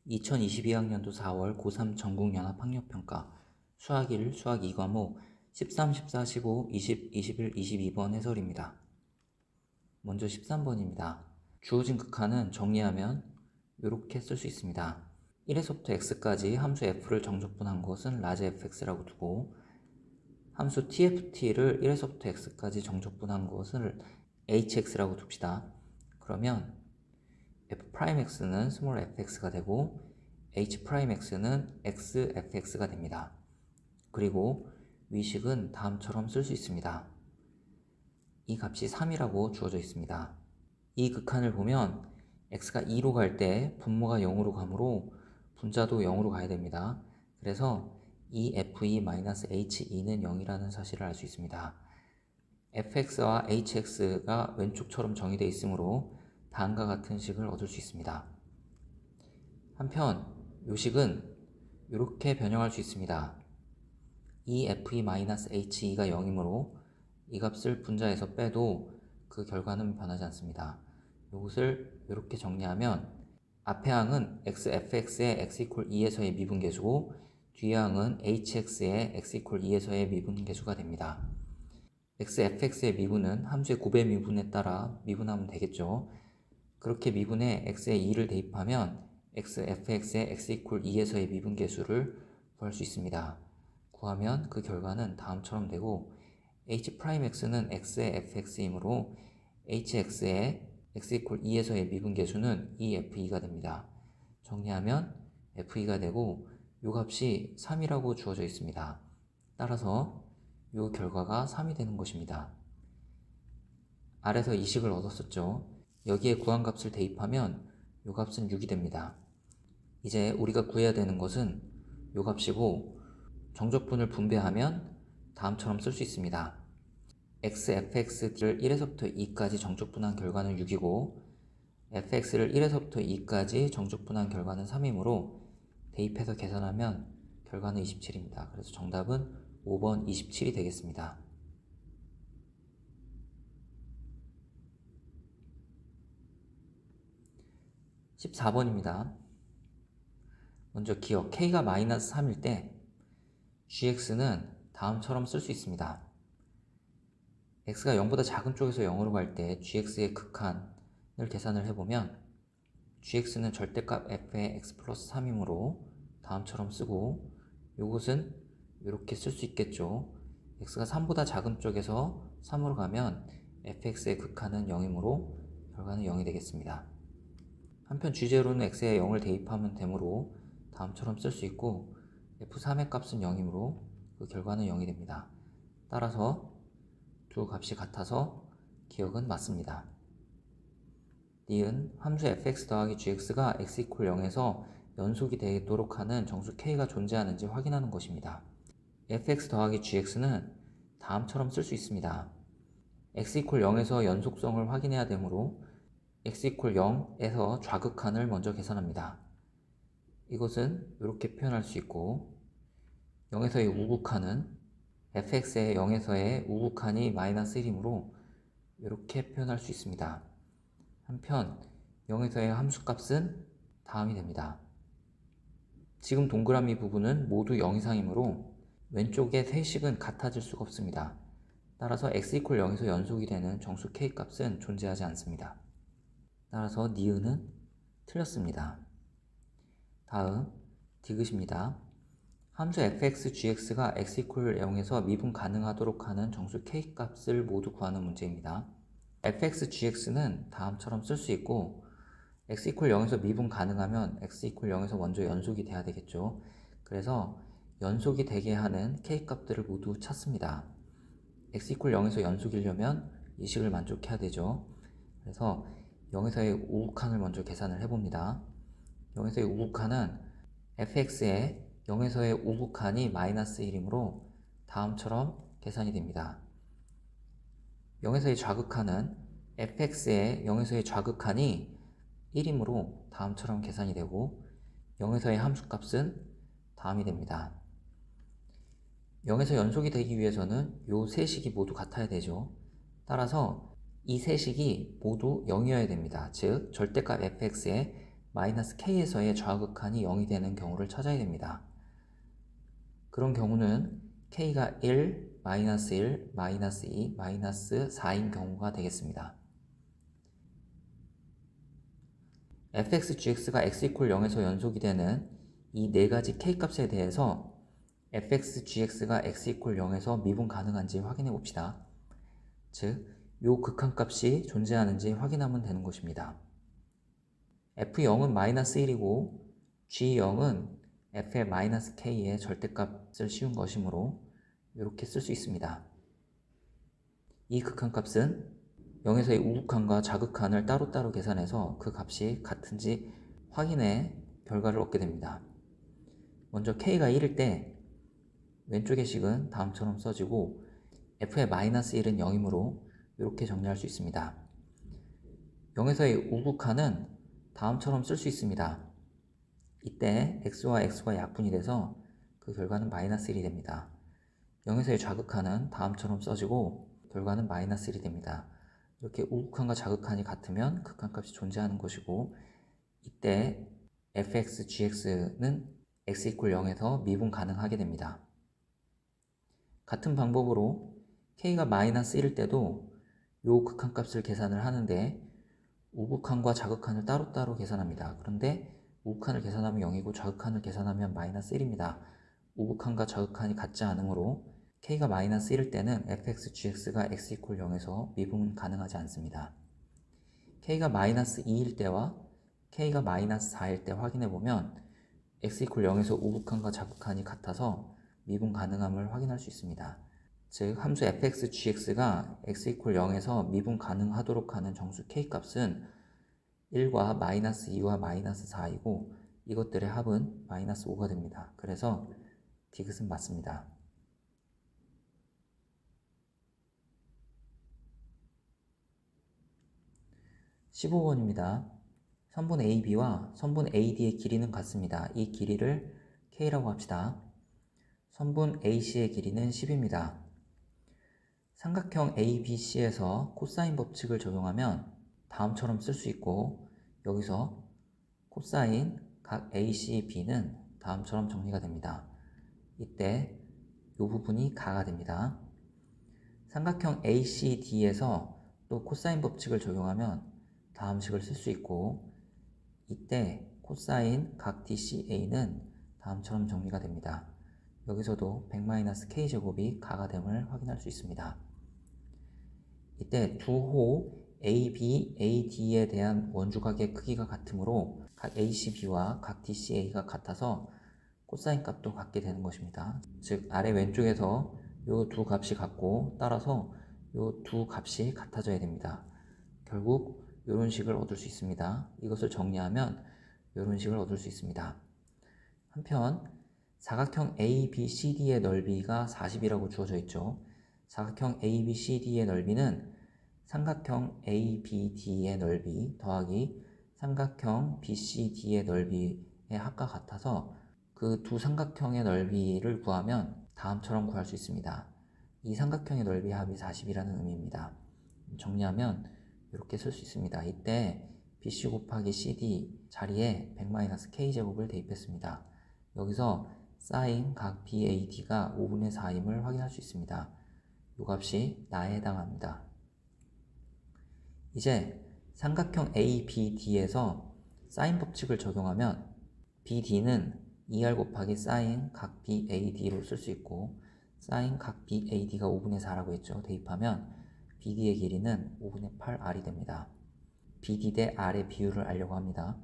2022학년도 4월 고3 전국연합학력평가 수학 1, 수학 2과목 13, 14, 15, 20, 21, 22번 해설입니다. 먼저 13번입니다. 주어진 극한은 정리하면 이렇게 쓸 수 있습니다. 1에서부터 x까지 함수 f를 정적분한 것은 라지 fx라고 두고 함수 tft를 1에서부터 x까지 정적분한 것을 hx라고 둡시다. 그러면 f'x는 스몰 fx가 되고 h'x는 xfx가 됩니다. 그리고 위식은 다음처럼 쓸 수 있습니다. 이 값이 3이라고 주어져 있습니다. 이 극한을 보면 x가 2로 갈 때 분모가 0으로 가므로 분자도 0으로 가야 됩니다. 그래서 이 fe-he-는 0이라는 사실을 알 수 있습니다. fx와 hx가 왼쪽처럼 정의되어 있으므로 다음과 같은 식을 얻을 수 있습니다. 한편 이 식은 이렇게 변형할 수 있습니다. 이 fe-he가 0이므로 이 값을 분자해서 빼도 그 결과는 변하지 않습니다. 이것을 이렇게 정리하면 앞의 항은 xfx의 x=2에서의 미분계수고 뒤의 항은 hx의 x=2에서의 미분계수가 됩니다. xfx의 미분은 함수의 곱의 미분에 따라 미분하면 되겠죠. 그렇게 미분에 x의 2를 대입하면 xfx의 x=2에서의 미분계수를 구할 수 있습니다. 구하면 그 결과는 다음처럼 되고 h'x는 x의 fx이므로 hx의 x=2에서의 미분계수는 2fe가 됩니다. 정리하면 fe가 되고 이 값이 3이라고 주어져 있습니다. 따라서 이 결과가 3이 되는 것입니다. 아래서 이 식을 얻었었죠. 여기에 구한 값을 대입하면 이 값은 6이 됩니다. 이제 우리가 구해야 되는 것은 이 값이고 정적분을 분배하면 다음처럼 쓸 수 있습니다. xfx를 1에서부터 2까지 정적분한 결과는 6이고 fx를 1에서부터 2까지 정적분한 결과는 3이므로 대입해서 계산하면 결과는 27입니다. 그래서 정답은 5번 27이 되겠습니다. 14번입니다. 먼저 기억 k가 마이너스 3일 때 gx는 다음처럼 쓸 수 있습니다. x가 0보다 작은 쪽에서 0으로 갈 때 gx의 극한을 계산을 해보면 gx는 절대값 f의 x 플러스 3이므로 다음처럼 쓰고 이것은 이렇게 쓸 수 있겠죠. x가 3보다 작은 쪽에서 3으로 가면 fx의 극한은 0이므로 결과는 0이 되겠습니다. 한편 g제로는 x에 0을 대입하면 되므로 다음처럼 쓸 수 있고 f3의 값은 0이므로 그 결과는 0이 됩니다. 따라서 두 값이 같아서 기억은 맞습니다. 니은 함수 fx 더하기 gx가 x=0에서 연속이 되도록 하는 정수 k가 존재하는지 확인하는 것입니다. fx 더하기 gx는 다음처럼 쓸 수 있습니다. x=0에서 연속성을 확인해야 되므로 x=0에서 좌극한을 먼저 계산합니다. 이것은 이렇게 표현할 수 있고 0에서의 우극한은 fx의 0에서의 우극한이 마이너스 1이므로 이렇게 표현할 수 있습니다. 한편 0에서의 함수값은 다음이 됩니다. 지금 동그라미 부분은 모두 0 이상이므로 왼쪽의 세 식은 같아질 수가 없습니다. 따라서 x=0에서 연속이 되는 정수 k값은 존재하지 않습니다. 따라서 니은은 틀렸습니다. 다음 디귿입니다. 함수 fx,gx가 x=0에서 미분 가능하도록 하는 정수 k값을 모두 구하는 문제입니다. fx,gx는 다음처럼 쓸 수 있고 x=0에서 미분 가능하면 x=0에서 먼저 연속이 돼야 되겠죠. 그래서 연속이 되게 하는 k값들을 모두 찾습니다. x=0에서 연속이려면 이 식을 만족해야 되죠. 그래서 0에서의 우극한을 먼저 계산을 해봅니다. 0에서의 우극한은 fx의 0에서의 우극한이 마이너스 1이므로 다음처럼 계산이 됩니다. 0에서의 좌극한은 fx의 0에서의 좌극한이 1이므로 다음처럼 계산이 되고 0에서의 함수값은 다음이 됩니다. 0에서 연속이 되기 위해서는 이 세 식이 모두 같아야 되죠. 따라서 이 세 식이 모두 0이어야 됩니다. 즉 절대값 fx의 마이너스 k에서의 좌극한이 0이 되는 경우를 찾아야 됩니다. 그런 경우는 k가 1, 마이너스 1, 마이너스 2, 마이너스 4인 경우가 되겠습니다. fx, gx가 x 이퀄 0에서 연속이 되는 이 네 가지 k값에 대해서 fx, gx가 x 이퀄 0에서 미분 가능한지 확인해 봅시다. 즉, 요 극한값이 존재하는지 확인하면 되는 것입니다. f0은 마이너스 1이고 g0은 f의 마이너스 k의 절대값을 씌운 것이므로 이렇게 쓸 수 있습니다. 이 극한값은 0에서의 우극한과 자극한을 따로따로 계산해서 그 값이 같은지 확인해 결과를 얻게 됩니다. 먼저 k가 1일 때 왼쪽의 식은 다음처럼 써지고 f의 마이너스 1은 0이므로 이렇게 정리할 수 있습니다. 0에서의 우극한은 다음처럼 쓸 수 있습니다. 이때 x와 x가 약분이 돼서 그 결과는 마이너스 1이 됩니다. 0에서의 좌극한은 다음처럼 써지고 결과는 마이너스 1이 됩니다. 이렇게 우극한과 자극한이 같으면 극한값이 존재하는 것이고 이때 fx, gx는 x 이퀄 0에서 미분 가능하게 됩니다. 같은 방법으로 k가 마이너스 1일 때도 이 극한값을 계산을 하는데 우극한과 자극한을 따로따로 계산합니다. 그런데 우극한을 계산하면 0이고 좌극한을 계산하면 마이너스 1입니다. 우극한과 자극한이 같지 않으므로 k가 마이너스 1일 때는 fx, gx가 x 이퀄 0에서 미분 가능하지 않습니다. k가 마이너스 2일 때와 k가 마이너스 4일 때 확인해보면 x 이퀄 0에서 우극한과 자극한이 같아서 미분 가능함을 확인할 수 있습니다. 즉 함수 fx, gx가 x 이퀄 0에서 미분 가능하도록 하는 정수 k값은 1과 마이너스 2와 마이너스 4이고 이것들의 합은 마이너스 5가 됩니다. 그래서 디귿은 맞습니다. 15번입니다. 선분 AB와 선분 AD의 길이는 같습니다. 이 길이를 K라고 합시다. 선분 AC의 길이는 10입니다. 삼각형 ABC에서 코사인 법칙을 적용하면 다음처럼 쓸 수 있고 여기서 코사인 각 AC, B는 다음처럼 정리가 됩니다. 이때 이 부분이 가가 됩니다. 삼각형 ACD에서 또 코사인 법칙을 적용하면 다음 식을 쓸 수 있고 이때 코사인 각 DCA는 다음처럼 정리가 됩니다. 여기서도 100-K제곱이 가가 됨을 확인할 수 있습니다. 이때 두 호 AB, AD에 대한 원주각의 크기가 같으므로 각 ACB와 각 DCA가 같아서 코사인 값도 같게 되는 것입니다. 즉 아래 왼쪽에서 이 두 값이 같고 따라서 이 두 값이 같아져야 됩니다. 결국 이런 식을 얻을 수 있습니다. 이것을 정리하면 이런 식을 얻을 수 있습니다. 한편 사각형 ABCD의 넓이가 40이라고 주어져 있죠. 사각형 ABCD의 넓이는 삼각형 ABD의 넓이 더하기 삼각형 BCD의 넓이의 합과 같아서 그 두 삼각형의 넓이를 구하면 다음처럼 구할 수 있습니다. 이 삼각형의 넓이 합이 40이라는 의미입니다. 정리하면 이렇게 쓸 수 있습니다. 이때 BC 곱하기 CD 자리에 100-K제곱을 대입했습니다. 여기서 사인 각 BAD가 5분의 4임을 확인할 수 있습니다. 이 값이 나에 해당합니다. 이제 삼각형 ABD에서 사인 법칙을 적용하면 BD는 2R 곱하기 사인 각 BAD로 쓸 수 있고 사인 각 BAD가 5분의 4라고 했죠. 대입하면 BD의 길이는 5분의 8R이 됩니다. BD 대 R의 비율을 알려고 합니다.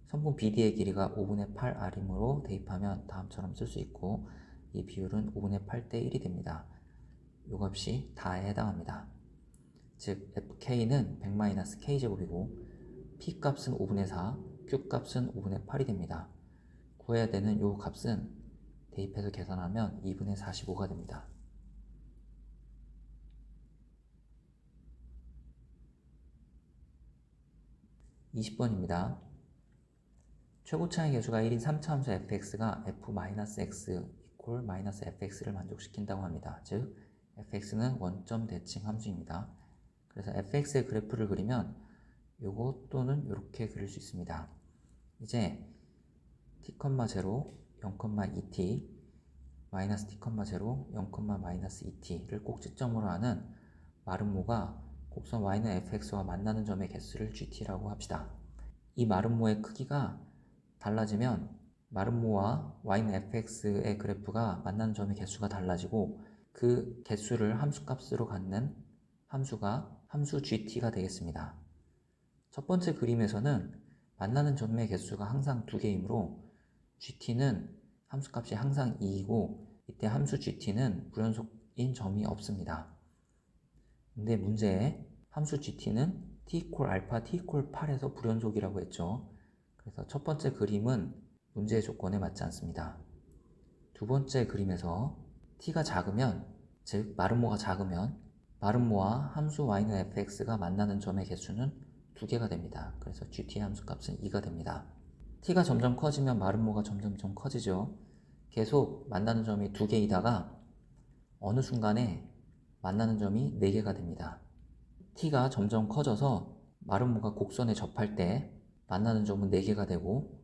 선분 BD의 길이가 5분의 8R이므로 대입하면 다음처럼 쓸 수 있고 이 비율은 5분의 8대 1이 됩니다. 이 값이 다에 해당합니다. 즉 FK는 100-K제곱이고 P값은 5분의 4, Q값은 5분의 8이 됩니다. 구해야 되는 이 값은 대입해서 계산하면 2분의 45가 됩니다. 20번입니다. 최고차의 계수가 1인 3차 함수 fx가 f-x equal -fx를 만족시킨다고 합니다. 즉 fx는 원점 대칭 함수입니다. 그래서 fx의 그래프를 그리면 요거 또는 이렇게 그릴 수 있습니다. 이제 t, 0, 0,2t 마이너스 t, 0, 0,-2t를 꼭지점으로 하는 마름모가 곡선 y는 fx와 만나는 점의 개수를 gt라고 합시다. 이 마름모의 크기가 달라지면 마름모와 y는 fx의 그래프가 만나는 점의 개수가 달라지고 그 개수를 함수값으로 갖는 함수가 함수 gt가 되겠습니다. 첫 번째 그림에서는 만나는 점의 개수가 항상 2개이므로 gt는 함수값이 항상 2이고 이때 함수 gt는 불연속인 점이 없습니다. 근데 문제에 함수 gt는 t = 알파, t = 8에서 불연속이라고 했죠. 그래서 첫 번째 그림은 문제의 조건에 맞지 않습니다. 두 번째 그림에서 t가 작으면, 즉 마름모가 작으면 마름모와 함수 y는 fx가 만나는 점의 개수는 2개가 됩니다. 그래서 gt의 함수값은 2가 됩니다. t가 점점 커지면 마름모가 점점 커지죠. 계속 만나는 점이 2개이다가 어느 순간에 만나는 점이 4개가 됩니다. t가 점점 커져서 마름모가 곡선에 접할 때 만나는 점은 4개가 되고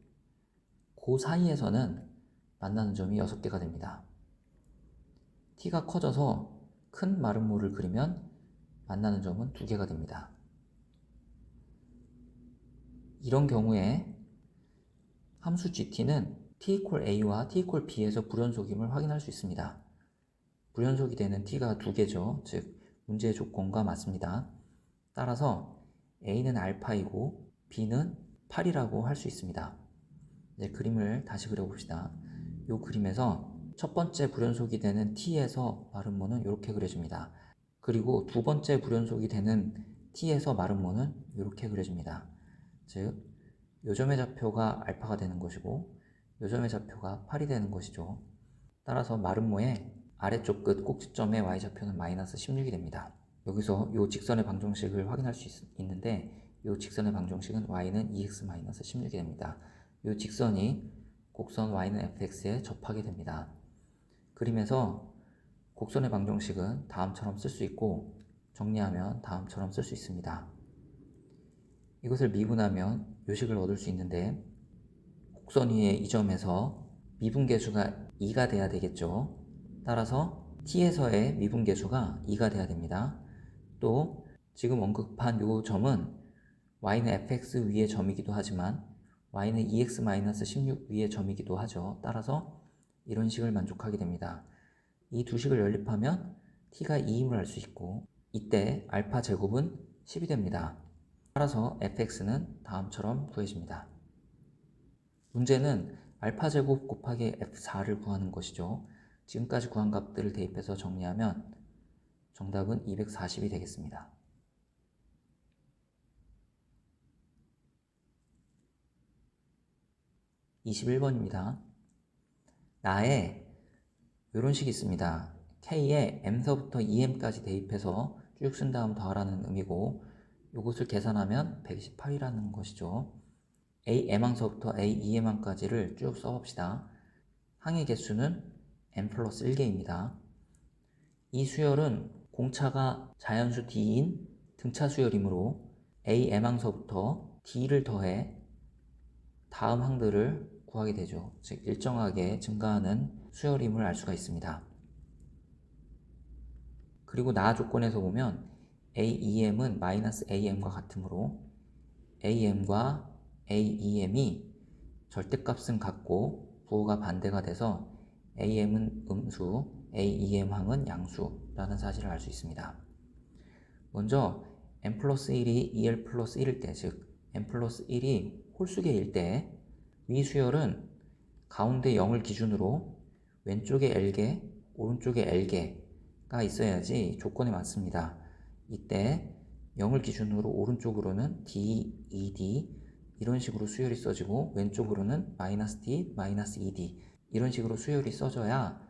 그 사이에서는 만나는 점이 6개가 됩니다. t가 커져서 큰 마름모를 그리면 만나는 점은 2개가 됩니다. 이런 경우에 함수 gt는 t = a와 t = b에서 불연속임을 확인할 수 있습니다. 불연속이 되는 t가 2개죠. 즉 문제의 조건과 맞습니다. 따라서 a는 알파이고 b는 8이라고 할 수 있습니다. 이제 그림을 다시 그려봅시다. 이 그림에서 첫 번째 불연속이 되는 t에서 마름모는 이렇게 그려집니다. 그리고 두 번째 불연속이 되는 t에서 마름모는 이렇게 그려집니다. 즉 요점의 좌표가 알파가 되는 것이고 요점의 좌표가 8이 되는 것이죠. 따라서 마름모의 아래쪽 끝 꼭지점의 y좌표는 마이너스 16이 됩니다. 여기서 이 직선의 방정식을 확인할 수 있는데 이 직선의 방정식은 y는 2x-16이 됩니다. 이 직선이 곡선 y는 fx에 접하게 됩니다. 그림에서 곡선의 방정식은 다음처럼 쓸 수 있고 정리하면 다음처럼 쓸 수 있습니다. 이것을 미분하면 요식을 얻을 수 있는데 곡선 위의 이 점에서 미분계수가 2가 돼야 되겠죠. 따라서 t에서의 미분계수가 2가 돼야 됩니다. 또 지금 언급한 이 점은 y는 fx 위의 점이기도 하지만 y는 2x-16 위의 점이기도 하죠. 따라서 이런 식을 만족하게 됩니다. 이 두 식을 연립하면 t가 2임을 알 수 있고 이때 알파 제곱은 10이 됩니다. 따라서 fx는 다음처럼 구해집니다. 문제는 알파 제곱 곱하기 f4를 구하는 것이죠. 지금까지 구한 값들을 대입해서 정리하면 정답은 240이 되겠습니다. 21번입니다. 나에 이런 식이 있습니다. K에 M서부터 EM까지 대입해서 쭉 쓴 다음 더하라는 의미고 이것을 계산하면 128이라는 것이죠. AM항서부터 AEM항까지를 쭉 써봅시다. 항의 개수는 M 플러스 1개입니다. 이 수열은 공차가 자연수 D인 등차 수열이므로 AM항서부터 D를 더해 다음 항들을 구하게 되죠. 즉 일정하게 증가하는 수열임을 알 수가 있습니다. 그리고 나 조건에서 보면 AEM은 마이너스 AM과 같으므로 AM과 AEM이 절대값은 같고 부호가 반대가 돼서 AM은 음수, AEM항은 양수라는 사실을 알 수 있습니다. 먼저 M 플러스 1이 EL 플러스 1일 때, 즉 M 플러스 1이 홀수계일 때 위 수열은 가운데 0을 기준으로 왼쪽에 L개, 오른쪽에 L개가 있어야지 조건에 맞습니다. 이때 0을 기준으로 오른쪽으로는 D, ED 이런 식으로 수열이 써지고 왼쪽으로는 마이너스 D, 마이너스 ED 이런 식으로 수열이 써져야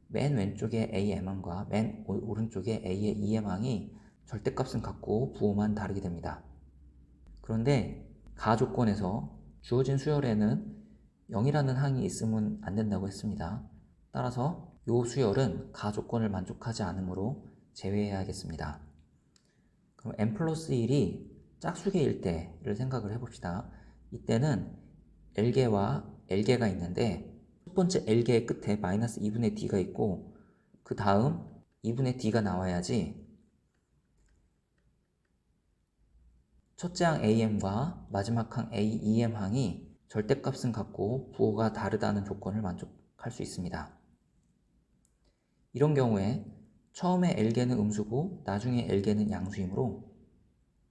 맨 왼쪽에 AM항과 맨 오른쪽에 A의 EM항이 절대값은 같고 부호만 다르게 됩니다. 그런데 가 조건에서 주어진 수열에는 0이라는 항이 있으면 안 된다고 했습니다. 따라서 이 수열은 가 조건을 만족하지 않으므로 제외해야겠습니다. 그럼 M 플러스 1이 짝수계일 때를 생각을 해봅시다. 이때는 L개와 L개가 있는데 첫 번째 L개의 끝에 마이너스 2분의 D가 있고 그 다음 2분의 D가 나와야지 첫째 항 AM과 마지막 항 AEM 항이 절대값은 같고 부호가 다르다는 조건을 만족할 수 있습니다. 이런 경우에 처음에 L개는 음수고 나중에 L개는 양수이므로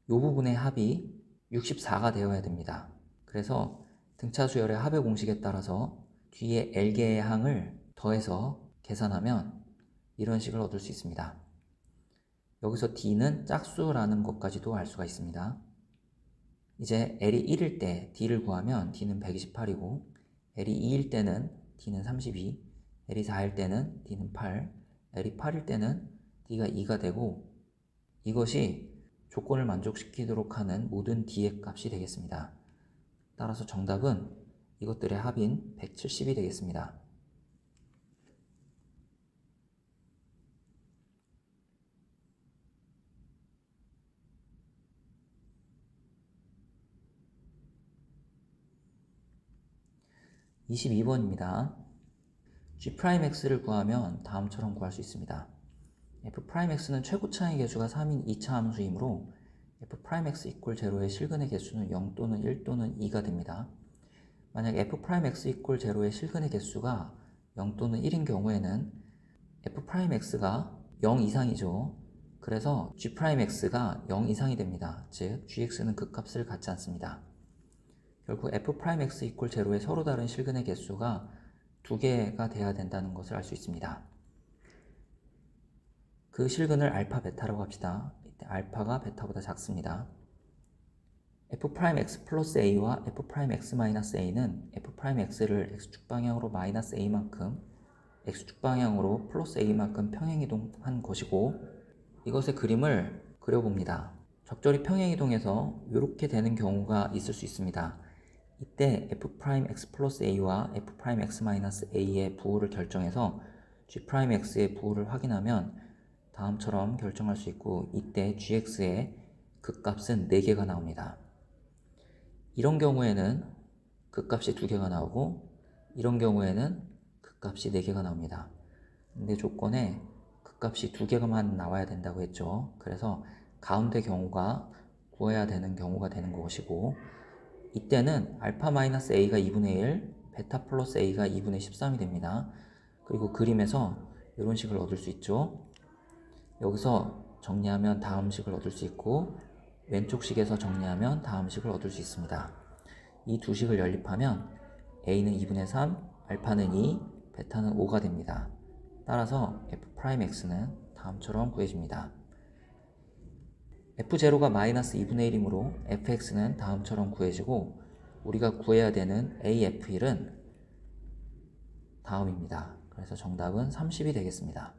이 부분의 합이 64가 되어야 됩니다. 그래서 등차수열의 합의 공식에 따라서 뒤에 L개의 항을 더해서 계산하면 이런 식을 얻을 수 있습니다. 여기서 D는 짝수라는 것까지도 알 수가 있습니다. 이제 L이 1일 때 D를 구하면 D는 128이고 L이 2일 때는 D는 32, L이 4일 때는 D는 8, L이 8일 때는 D가 2가 되고 이것이 조건을 만족시키도록 하는 모든 D의 값이 되겠습니다. 따라서 정답은 이것들의 합인 170이 되겠습니다. (22번입니다) G'X를 구하면 다음처럼 구할 수 있습니다. F'X는 최고차의 개수가 3인 2차 함수이므로 F'X 이퀄 제로의 실근의 개수는 0 또는 1 또는 2가 됩니다. 만약 F'X 이퀄 제로의 실근의 개수가 0 또는 1인 경우에는 F'X가 0 이상이죠. 그래서 G'X가 0 이상이 됩니다. 즉 Gx는 그 값을 갖지 않습니다. 결국 F'X 이퀄 제로의 서로 다른 실근의 개수가 2개가 돼야 된다는 것을 알 수 있습니다. 그 실근을 알파 베타라고 합시다. 이때 알파가 베타보다 작습니다. F'X 플러스 A와 F'X 마이너스 A는 F'X를 X축 방향으로 마이너스 A만큼 X축 방향으로 플러스 A만큼 평행이동한 것이고 이것의 그림을 그려봅니다. 적절히 평행이동해서 이렇게 되는 경우가 있을 수 있습니다. 이때 F'X 플러스 A와 F'X 마이너스 A의 부호를 결정해서 G'X의 부호를 확인하면 다음처럼 결정할 수 있고 이때 Gx의 극값은 4개가 나옵니다. 이런 경우에는 극값이 2개가 나오고 이런 경우에는 극값이 4개가 나옵니다. 근데 조건에 극값이 2개만 나와야 된다고 했죠. 그래서 가운데 경우가 구해야 되는 경우가 되는 것이고 이때는 알파 마이너스 A가 2분의 1, 베타 플러스 A가 2분의 13이 됩니다. 그리고 그림에서 이런 식을 얻을 수 있죠. 여기서 정리하면 다음 식을 얻을 수 있고 왼쪽 식에서 정리하면 다음 식을 얻을 수 있습니다. 이 두 식을 연립하면 A는 2분의 3, 알파는 2, 베타는 5가 됩니다. 따라서 F'X는 다음처럼 구해집니다. F0가 마이너스 2분의 1이므로 Fx는 다음처럼 구해지고 우리가 구해야 되는 AF1은 다음입니다. 그래서 정답은 30이 되겠습니다.